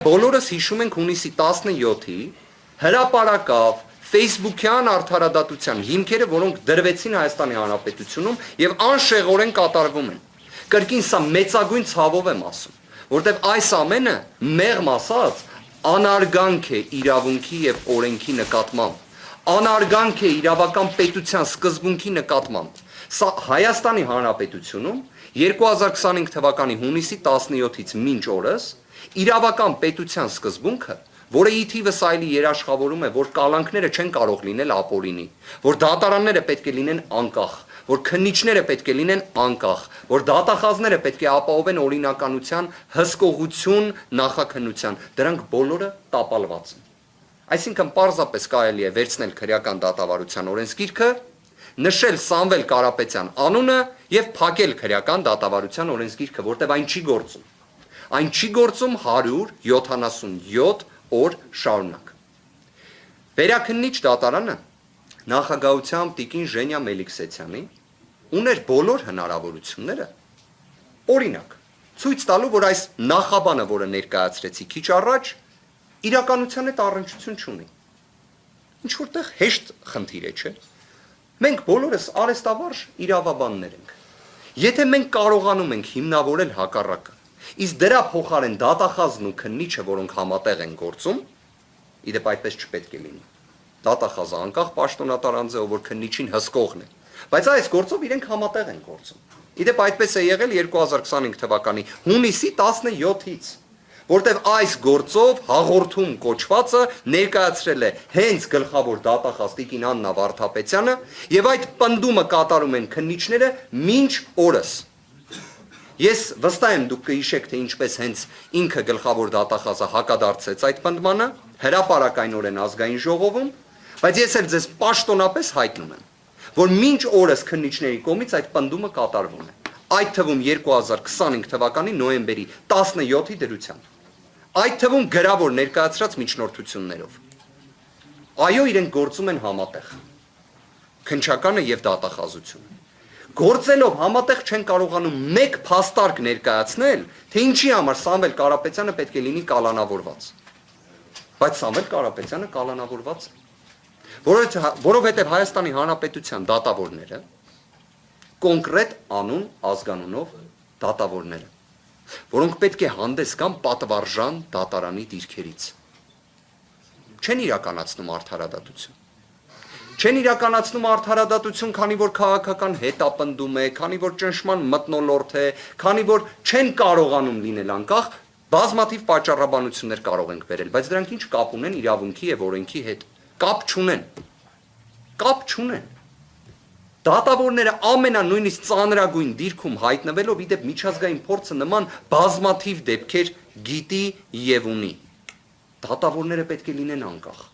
Բոլորս հիշում ենք հունիսի 17-ի հրապարակավ Facebook-յան արդարադատության հիմքերը, որոնք դրվեցին Հայաստանի Հանրապետությունում եւ անշեղորեն կատարվում են։ Կրկին սա մեծագույն ցավով եմ ասում, որտեղ այս ամենը մեղմ ասած անարգանք է իրավունքի եւ օրենքի նկատմամբ, անարգանք է իրավական պետության սկզբունքի նկատմամբ։ Սա Հայաստանի Հանրապետությունում 2025 թվականի հունիսի 17-ից մինչ օրս իրավական պետության սկզբունքը, որը ի թիվս այլի երաշխավորում է, որ կալանքները չեն կարող լինել ապօրինի, որ դատարանները պետք է լինեն անկախ, որ քննիչները պետք է լինեն անկախ, որ դատախազները պետք է ապահովեն օրինականության, հսկողություն, նախաքննության, դրանք բոլորը տապալված են։ Այսինքն պարզապես կարելի է վերցնել քրեական դատավարության օրենսգիրքը, նշել Սամվել Կարապետյան անունը եւ փակել քրեական դատավարության օրենսգիրքը, որտեղ այն չի գործում։ Այն չի գործում 177 օր շարունակ։ Վերաքննիչ դատարանը նախագահությամբ տիկին Ժենյա Մելիքսեթյանի ուներ բոլոր հնարավորությունները, օրինակ, ցույց տալու, որ այս նախաբանը, որը ներկայացրեցի քիչ առաջ, իրականության հետ առնչություն չունի։ Ինչ որտեղ հեշտ խնդիր է, չէ՞։ Մենք բոլորս արեստավարժ իրավաբաններ ենք։ Եթե մենք կարողանում ենք հիմնավորել հակառակը, իսկ դրա փոխարեն դատախազն ու քննիչը, որոնք համատեղ են գործում, իդեպ այդպես չպետք է լինի։ Դատախազը անկախ պաշտոնատար անձ է, որ քննիչին հսկողն է, բայց այս գործով իրենք համատեղ են գործում։ Իդեպ այդպես է եղել 2025 թվականի հունիսի 17-ից, որտեղ այս գործով հաղորդում կոչվածը ներկայացրել է հենց գլխավոր դատախազ տիկին Աննա Վարդապետյանը, եւ այդ պնդումը կատարում են քննիչները մինչ օրս։ Ես վստահ եմ դուք կհիշեք, թե ինչպես հենց ինքը գլխավոր դատախազը հակադարձեց այդ պնդմանը, հրապարակայնորեն ազգային ժողովում, բայց ես էլ ձեզ պաշտոնապես հայտնում եմ, որ մինչ օրս քննիչների կողմից այդ պնդումը կատարվում է, այդ թվում 2025 թվականի նոյեմբերի 17-ի դրությամբ, այդ թվում գրավոր ներկայացրած միջնորդություններով։ Այո, իրենք գործում են համատեղ, քննչականը եւ դատախազությունը։ Գործելով համատեղ չեն կարողանում մեկ փաստարկ ներկայացնել, թե ինչի համար Սամվել Կարապետյանը պետք է լինի կալանավորված։ Բայց Սամվել Կարապետյանը կալանավորված է, որովհետև Հայաստանի Հանրապետության դատավորները կոնկրետ անուն ազգանունով դատավորները, որոնք պետք է հանդես գան պատվարժան դատարանի դիրքերից, չեն իրականացնում արդարադատություն։ Չեն իրականացնում արդարադատություն, քանի որ քաղաքական հետապնդում է, քանի որ ճնշման մթնոլորտ է, քանի որ չեն կարողանում լինել անկախ, բազմաթիվ պատճառաբանություններ կարող ենք վերել, բայց դրանք ինչ կապ ունեն իրավունքի եւ օրենքի հետ։ Կապ չունեն։ Կապ չունեն։ Դատավորները ամենանույնիսկ ծանրագույն դիրքում հայտնվելով իդեպ միջազգային փորձը նման բազմաթիվ դեպքեր գիտի եւ ունի։ Դատավորները պետք է լինեն անկախ։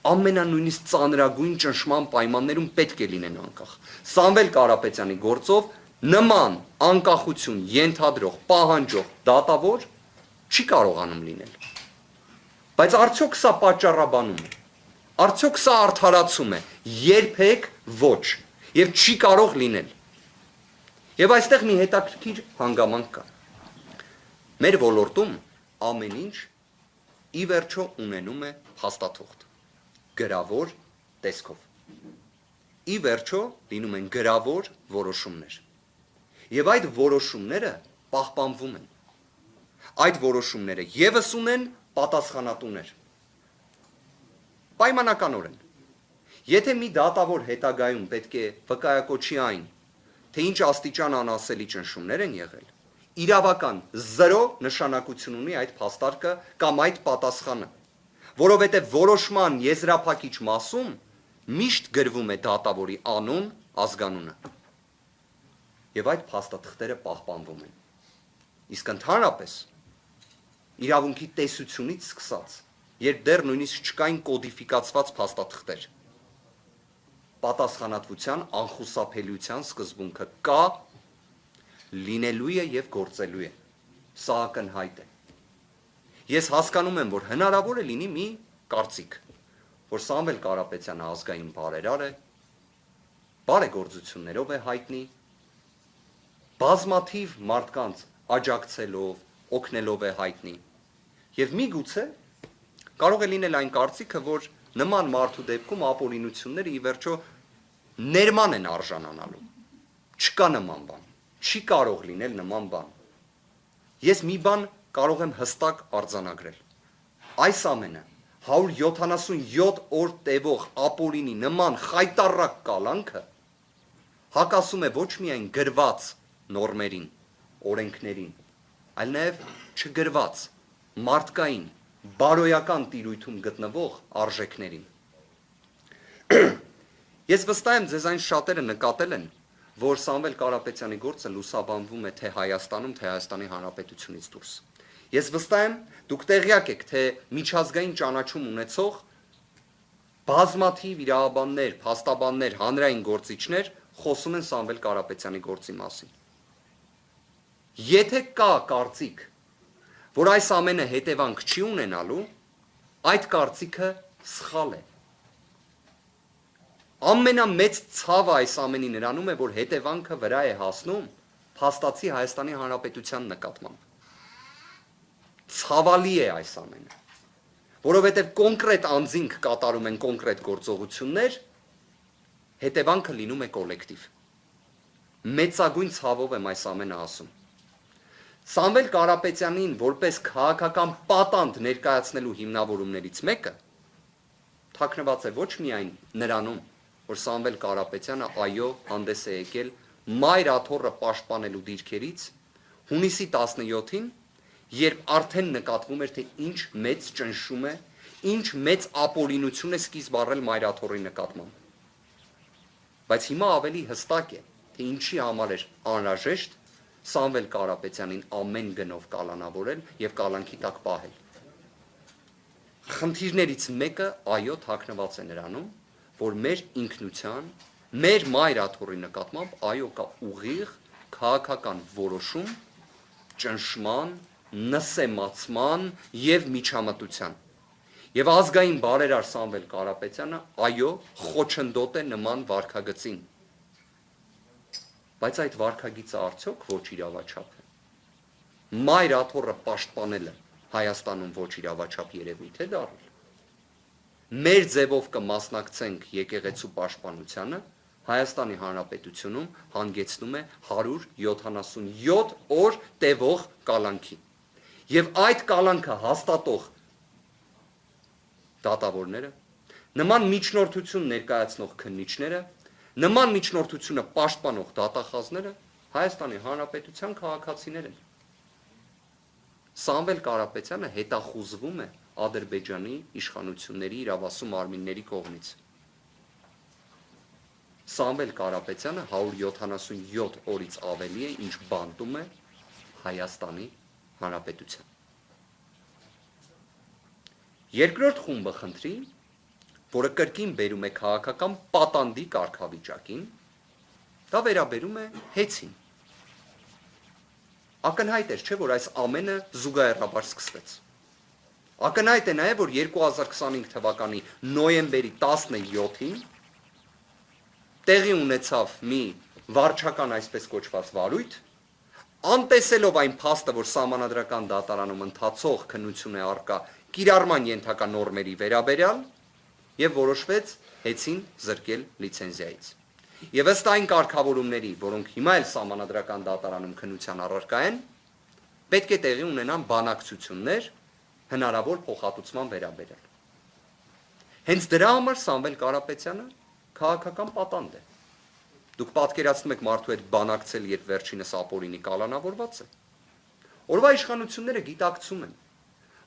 Ամենանույնիսկ ծանրագույն ճնշման պայմաններում պետք է լինեն անկախ։ Սամվել Կարապետյանի գործով նման անկախություն ենթադրող, պահանջող դատավոր չի կարողանում լինել։ Բայց արդյոք սա պատճառաբանում է։ Արդյոք սա արդարացում է։ Երբեք ոչ։ Եվ չի կարող լինել։ Եվ այստեղ մի հետաքրքիր հանգամանք կա։ Մեր ոլորտում ամեն ինչ ի վերջո ունենում է փաստաթուղթ, գրավոր տեսքով։ Ի վերջո լինում են գրավոր որոշումներ։ Եվ այդ որոշումները պահպանվում են։ Այդ որոշումները ևս ունեն պատասխանատուներ։ Պայմանականորեն։ Եթե մի դատավոր հետագայում պետք է վկայակոչի այն, թե ինչ աստիճան անասելի ճնշումներ են եղել, իրավական 0 նշանակություն ունի այդ փաստարկը կամ այդ պատասխանը, որովհետև որոշման եզրափակիչ մասում միշտ գրվում է դատավորի անուն, ազգանունը։ Եվ այդ փաստաթղթերը պահպանվում են։ Իսկ ընդհանրապես իրավունքի տեսությունից սկսած, երբ դեռ նույնիսկ չկային կոդիֆիկացված փաստաթղթեր, պատասխանատվության անխուսափելիության սկզբունքը կա, լինելու է եւ գործելու է։ Սա ակնհայտ է։ Ես հասկանում եմ, որ հնարավոր է լինի մի կարծիք, որ Սամվել Կարապետյանը ազգային բարերար է, բարեգործություններով է հայտնի, բազմաթիվ մարդկանց աջակցելով, օգնելով է հայտնի, Եվ միգուցե կարող է լինել այն կարծիքը, որ նման մարդու դեպքում ապօրինությունները ի վերջո ներման են արժանանալու։ Չկա նման բան, չի կարող լինել նման բան։ Ես մի բան կարող եմ հստակ արձանագրել։ Այս ամենը 177 օր տևող ապօրինի նման խայտառակ կալանքը հակասում է ոչ միայն գրված նորմերին, օրենքներին, այլ նաև չգրված, մարդկային, բարոյական տիրույթում գտնվող արժեքներին։ Ես վստահ եմ, ձեզ այն շատերը նկատել են, որ Սամվել Կարապետյանի գործը լուսաբանվում է թե Հայաստանում, թե Հայաստանի Հանրապետությունից դուրս։ Ես վստահ եմ, դուք տեղյակ եք, թե միջազգային ճանաչում ունեցող բազմաթիվ իրավաբաններ, փաստաբաններ, հանրային գործիչներ խոսում են Սամվել Կարապետյանի գործի մասին։ Եթե կա կարծիք, որ այս ամենը հետևանք չի ունենալու, այդ կարծիքը սխալ է։ Ամենամեծ ցավը այս ամենի նրանում է, որ հետևանքը վրա է հասնում փաստացի Հայաստանի Հանրապետության նկատմամբ։ Ցավալի է այս ամենը, որովհետև կոնկրետ անձինք կատարում են կոնկրետ գործողություններ, հետևանքը լինում է կոլեկտիվ։ Մեծագույն ցավով եմ այս ամենը ասում։ Սամվել Կարապետյանին որպես քաղաքական պատանդ ներկայացնելու հիմնավորումներից մեկը թաքնված է ոչ միայն նրանում, որ Սամվել Կարապետյանը այո հանդես է եկել մայր աթոռը պաշտպանելու դիրքերից հունիսի 17-ին, երբ արդեն նկատվում էր, թե ինչ մեծ ճնշում է, ինչ մեծ ապօրինություն է սկիզբ առել մայր աթոռի նկատմամբ։ Բայց հիմա ավելի հստակ է, թե ինչի համար էր անհրաժեշտ Սամվել Կարապետյանին ամեն գնով կալանավորել եւ կալանքի տակ պահել։ Խնդիրներից մեկը այո թաքնված է նրանում, որ մեր ինքնության, մեր մայր աթոռի նկատմամբ այո կա ուղիղ քաղաքական որոշում, ճնշման, նսեմացման եւ միջամտության։ Եվ ազգային բարերար Սամվել Կարապետյանը այո խոչընդոտ է նման վարքագծին։ Բայց այդ վարքագիծը արդյոք ոչ իրավաչափ է։ Մայր աթոռը պաշտպանելը Հայաստանում ոչ իրավաչափ երևույթ է դառել։ Մեր ձևով կմասնակցենք եկեղեցու պաշտպանությանը, Հայաստանի Հանրապետությունում հանգեցնում է 177 օր տևող կալանքի։ Եվ այդ կալանքը հաստատող դատավորները, նման միջնորդություն ներկայացնող քննիչները, նման միջնորդությունը պաշտպանող դատախազները Հայաստանի Հանրապետության քաղաքացիներ են։ Սամվել Կարապետյանը հետախուզվում է Ադրբեջանի իշխանությունների իրավասու մարմինների կողմից։ Սամվել Կարապետյանը 177 օրից ավելի է, ինչ բանտում է Հայաստանի Հանրապետության։ Երկրորդ խումբը խնդրի, որը կրկին բերում է քաղաքական պատանդի կարգավիճակին, դա վերաբերում է հեծին։ Ակնհայտ էր, չէ, որ այս ամենը զուգահեռաբար սկսվեց։ Ակնհայտ է նաև, որ 2025 թվականի նոյեմբերի 17-ին տեղի ունեցավ մի վարչական այսպես կոչված վարույթ, անտեսելով այն փաստը, որ սահմանադրական դատարանում ընթացող քննություն է առկա կիրառման ենթակա նորմերի վերաբերյալ, եւ որոշվեց հեծին զրկել լիցենզիայից։ Եվ ըստ այն կարգավորումների, որոնք հիմա էլ սահմանադրական դատարանում քննության առարկա են, պետք է տեղի ունենան բանակցություններ հնարավոր փոխհատուցման վերաբերյալ։ Հենց դրա համար Սամվել Կարապետյանը քաղաքական պատանդ է։ Դուք պատկերացնում եք մարդու հետ բանակցել, երբ վերջինս ապօրինի կալանավորված է։ Օրվա իշխանությունները գիտակցում են,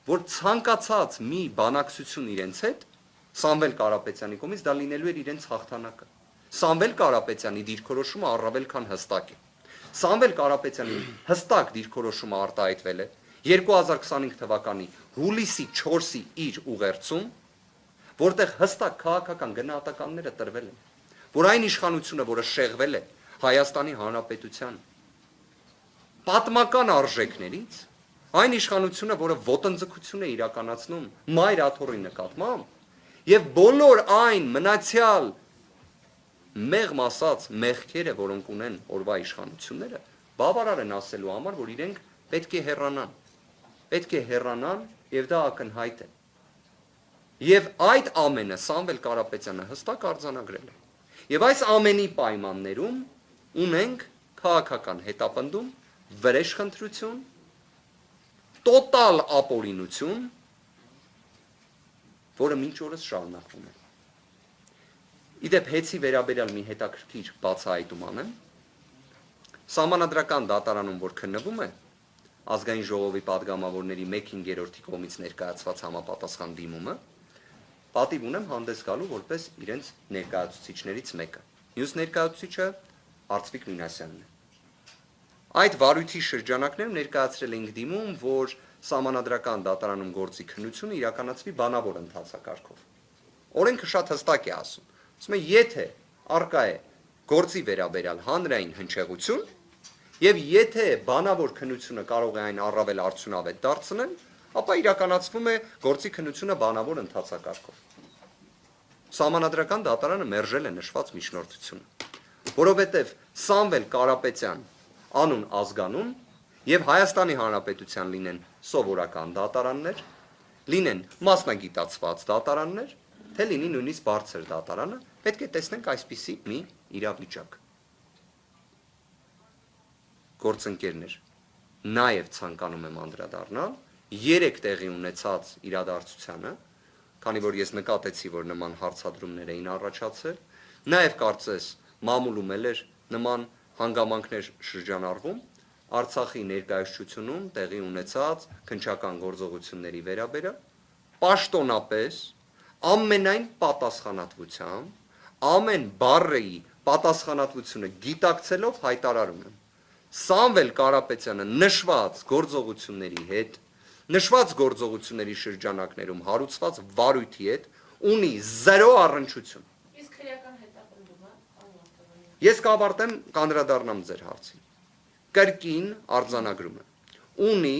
որ ցանկացած մի բանակցություն իրենց հետ Սամվել Կարապետյանի կողմից դա լինելու էր իրենց հաղթանակը։ Սամվել Կարապետյանի դիրքորոշումը առավել քան հստակ է։ Սամվել Կարապետյանի հստակ դիրքորոշումը արտահայտվել է 2025 թվականի հուլիսի 4-ի իր ուղերձում, որտեղ հստակ քաղաքական գնահատականները տրվել են, որ այն իշխանությունը, որը շեղվել է Հայաստանի Հանրապետության պատմական արժեքներից, այն իշխանությունը, որը ոտնձգություն է իրականացնում մայր աթոռի նկատմամբ եւ բոլոր այն մնացյալ մեղմ ասած մեղքերը, որոնք ունեն օրվա իշխանությունները, բավարար են ասելու համար, որ իրենք պետք է հեռանան։ պետք է հեռանան եւ դա ակնհայտ է։ Եվ այդ ամենը Սամվել Կարապետյանը հստակ արձանագրել է։ Եվ այս ամենի պայմաններում ունենք քաղաքական հետապնդում, վրեժխնդրություն, տոտալ ապօրինություն, որը մինչ օրս շարունակվում է։ Իդեպ հեծի վերաբերյալ մի հետաքրքիր բացահայտում անեմ, Սահմանադրական դատարանում, որ քննվում է, ազգային ժողովի падգամավորների 1/5-ի կողմից ներկայացված համապատասխան դիմումը, պատիվ ունեմ հանդես գալու որպես իրենց ներկայացուցիչներից մեկը։ Մյուս ներկայացուցիչը Արծվիկ Մինասյանն է։ Այդ վարույթի շրջանակներում ներկայացրել ենք դիմում, որ Սահմանադրական դատարանում գործի քննությունը իրականացվի բանավոր ընթացակարգով։ Օրենքը շատ հստակ է ասում։ Ասում է, եթե արկա է գործի վերաբերյալ հանրային հնչեղություն, եւ եթե բանավոր քննությունը կարող է այն առավել արդյունավետ դարձնել, ապա իրականացվում է գործի քննությունը բանավոր ընթացակարգով։ Սահմանադրական դատարանը մերժել է նշված միջնորդությունը, որովհետև Սամվել Կարապետյան անուն ազգանուն եւ Հայաստանի Հանրապետության լինեն սովորական դատարաններ, լինեն մասնագիտացված դատարաններ, թե լինի նույնիսկ բարձր դատարանը, պետք է տեսնենք այսպիսի մի իրավիճակ։ Գործընկերներ, նաև ցանկանում եմ անդրադառնալ 3 տեղի ունեցած իրադարձությանը, քանի որ ես նկատեցի, որ նման հարցադրումներ էին առաջացել, նաև կարծես մամուլում էր նման հանգամանքներ շրջանառվում Արցախի ներկայացությունում տեղի ունեցած քննչական գործողությունների վերաբերյալ, պաշտոնապես ամենայն պատասխանատվությամբ, ամեն բառի պատասխանատվությունը գիտակցելով հայտարարում եմ Սամվել Կարապետյանը նշված գործողությունների հետ, նշված գործողությունների շրջանակներում հարուցված վարույթի հետ ունի 0 առնչություն։ Իսկ քրեական հետապնդումը, Ես կավարտեմ, կանդրադառնամ ձեր հարցին։ Կրկին արձանագրում եմ։ Ունի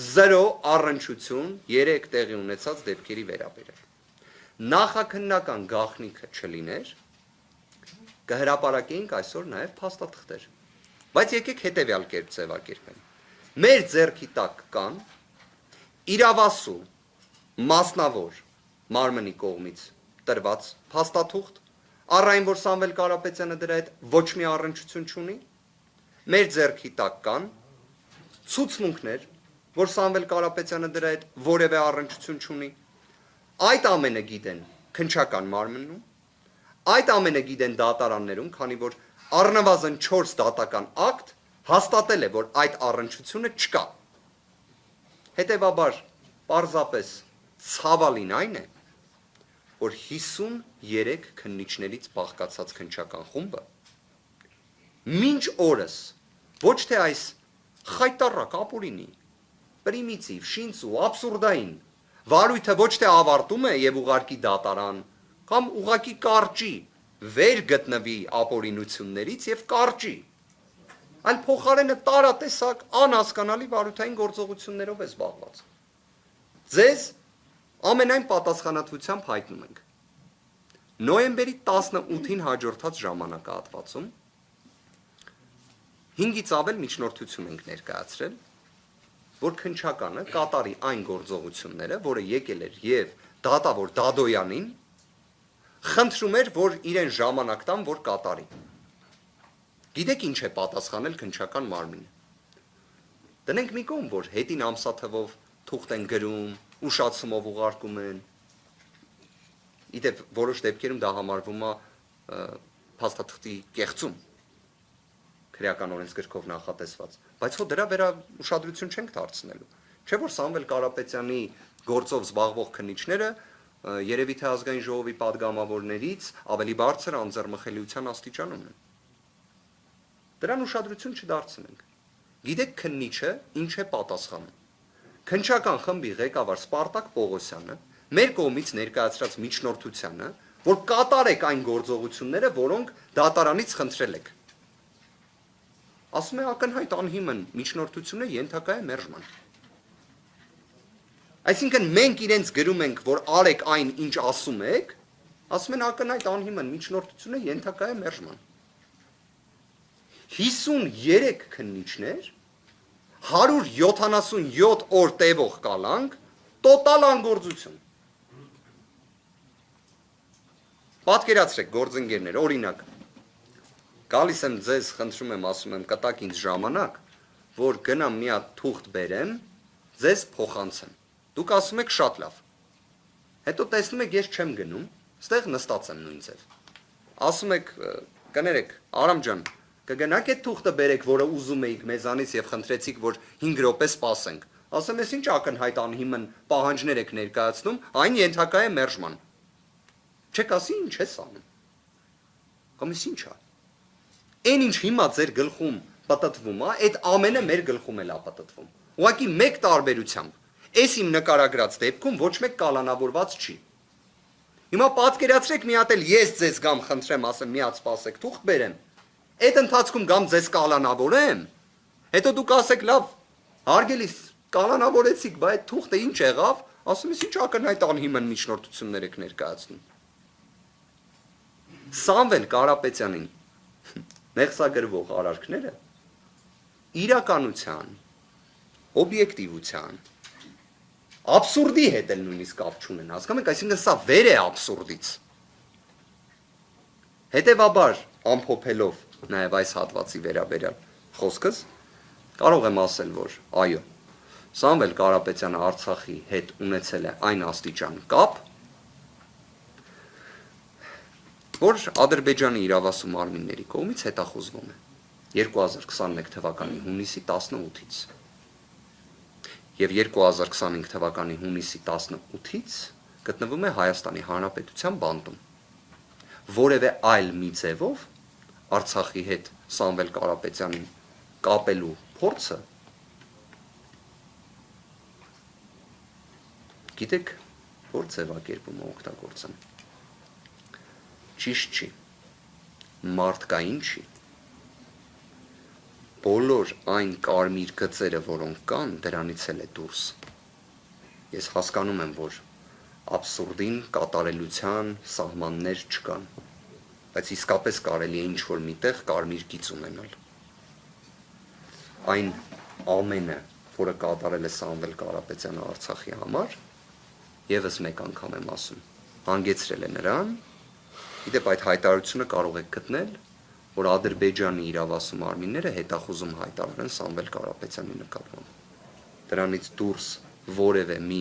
0 առնչություն 3 տեղի ունեցած դեպքերի վերաբերյալ։ Նախաքննական գաղտնիքը չլիներ, կհրապարակեինք այսօր նաև փաստաթղթեր։ Բայց եկեք հետևյալ կերպ ձևակերպենք։ Մեր ձեռքի տակ կան իրավասու մասնավոր մարմնի կողմից տրված փաստաթուղթ, առ այն, որ Սամվել Կարապետյանը դրա հետ ոչ մի առնչություն չունի։ Մեր ձեռքի տակ կան ցուցմունքներ, որ Սամվել Կարապետյանը դրա հետ որևէ առնչություն չունի։ Այդ ամենը գիտեն քննչական մարմնում, այդ ամենը գիտեն դատարաններում, քանի որ առնվազն 4 դատական ակտ հաստատել է, որ այդ առնչությունը չկա։ Հետևաբար, պարզապես ցավալին այն է, որ 53 քննիչներից բաղկացած քննչական խումբը մինչ օրս ոչ թե այս խայտառակ ապօրինի, պրիմիտիվ, շինծու, աբսուրդային վարույթը ոչ թե ավարտում է եւ ուղարկի դատարան կամ ուղակի կարճի վեր գտնվի ապօրինություններից եւ կարճի, այլ փոխարենը տարատեսակ անհասկանալի վարույթային գործողություններով է զբաղված։ Ձեզ ամենայն պատասխանատվությամբ հայտնում ենք։ Նոյեմբերի 18-ին հաջորդած ժամանակահատվածում 5-ից ավել միջնորդություն ենք ներկայացրել, որ քննչականը կատարի այն գործողությունները, որը եկել էր եւ դատավոր Դադոյանին խնդրում էր, որ իրեն ժամանակ տան, որ կատարի։ Գիտեք ինչ է պատասխանել քննչական մարմինը։ Դնենք մի կողմ, որ հետին ամսաթվով թուղթ են գրում, ուշացումով ուղարկում են։ Իդեպ որոշ դեպքերում դա համարվում է փաստաթղթի կեղծում, քրեական օրենսգրքով նախատեսված, բայց հո դրա վրա ուշադրություն չենք դարձնելու։ Չէ՞ որ Սամվել Կարապետյանի գործով զբաղվող քննիչները երևի թե ազգային ժողովի падգամավորներից ավելի բարձր անձեռմխելիության աստիճանում են։ Դրան ուշադրություն չդարձնենք։ Գիտեք քննիչը ինչ է պատասխանում։ Քննչական խմբի ղեկավար Սպարտակ Պողոսյանը մեր կողմից ներկայացրած միջնորդությանը, որ կատարեք այն գործողությունները, որոնք դատարանից խնդրել եք։ Ասում է ակնհայտ անհիմն միջնորդությունը ենթակա է մերժման։ Այսինքն մենք իրենց գրում ենք, որ արեք այն, ինչ ասում եք, ասում են ակնհայտ անհիմն միջնորդությունը ենթակա է մերժման։ 53 քննիչներ 177 օր տևող կալանք, տոտալ անգործություն։ Պատկերացրեք գործընկերներ, օրինակ, գալիս եմ ձեզ, խնդրում եմ, ասում եմ, կտակ ինձ ժամանակ, որ գնամ մի հատ թուղթ բերեմ, ձեզ փոխանցեմ։ Դուք ասում եք շատ լավ։ Հետո տեսնում եք, ես չեմ գնում, ստեղ նստած եմ նույն ձև։ Ասում եք, կներեք, Արամ ջան, կգնաք այդ թուղթը բերեք, որը ուզում էիք մեզանից եւ խնդրեցիք, որ 5 րոպե սպասենք։ Ասեմ, ես ինչ ակնհայտ անհիմն պահանջներ եք ներկայացնում, այն ենթակա է մերժման։ Չեք ասի ինչ ես անում։ Կամ ինչ է։ Այն ինչ հիմա ձեր գլխում պատտվում է, այդ ամենը մեր գլխում էլ է պատտվում։ Ուղղակի մեկ տարբերությամբ, այս իմ նկարագրած դեպքում ոչ մեկ կալանավորված չի։ Հիմա պատկերացրեք մի հատ էլ ես ձեզ գամ խնդրեմ, ասեմ մի հատ սպասեք, թուղթ բերեմ։ Այդ ընթացքում գամ ձեզ կալանավորեմ, հետո դուք ասեք լավ, հարգելիս, կալանավորեցիք, բայց այդ թուղթը ինչ եղավ, ասում ես ինչ ակնհայտ անհիմն միջնորդություններ եք ներկայացնում։ Սամվել Կարապետյանին մեղսագրվող արարքները իրականության, օբյեկտիվության, աբսուրդի հետ էլ նույնիսկ կապ չունեն, հասկանում եք, այսինքն սա վեր է աբսուրդից։ Հետևաբար, ամփոփելով նաև այս հատվածի վերաբերյալ խոսքս, կարող եմ ասել, որ այո, Սամվել Կարապետյանը Արցախի հետ ունեցել է այն աստիճան կապ, որ Ադրբեջանի իրավասու մարմինների կողմից հետախուզվում է 2021 թվականի հունիսի 18-ից և 2025 թվականի հունիսի 18-ից գտնվում է Հայաստանի Հանրապետության բանտում։ Որևէ այլ մի ձևով Արցախի հետ Սամվել Կարապետյանին կապելու փորձը, գիտեք, որ ձևակերպում է օգտագործում։ Ճիշտ չի, մարդկային չի։ Բոլոր այն կարմիր գծերը, որոնք կան, դրանից էլ է դուրս։ Ես հասկանում եմ, որ աբսուրդին կատարելության սահմաններ չկան, բայց իսկապես կարելի է ինչ-որ միտեղ կարմիր գիծ ունենալ։ Այն ամենը, որը կատարել է Սամվել Կարապետյանը Արցախի համար, ևս մեկ անգամ եմ ասում, հանգեցրել է նրան, գիտեք այդ հայտարարությունը կարող եք գտնել, որ Ադրբեջանի իրավասու մարմինները հետախուզում հայտարարեն Սամվել Կարապետյանի նկատմամբ։ Դրանից դուրս որևէ մի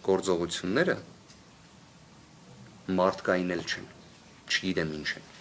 գործողությունները մարդկային էլ չեն, չգիտեմ ինչ են։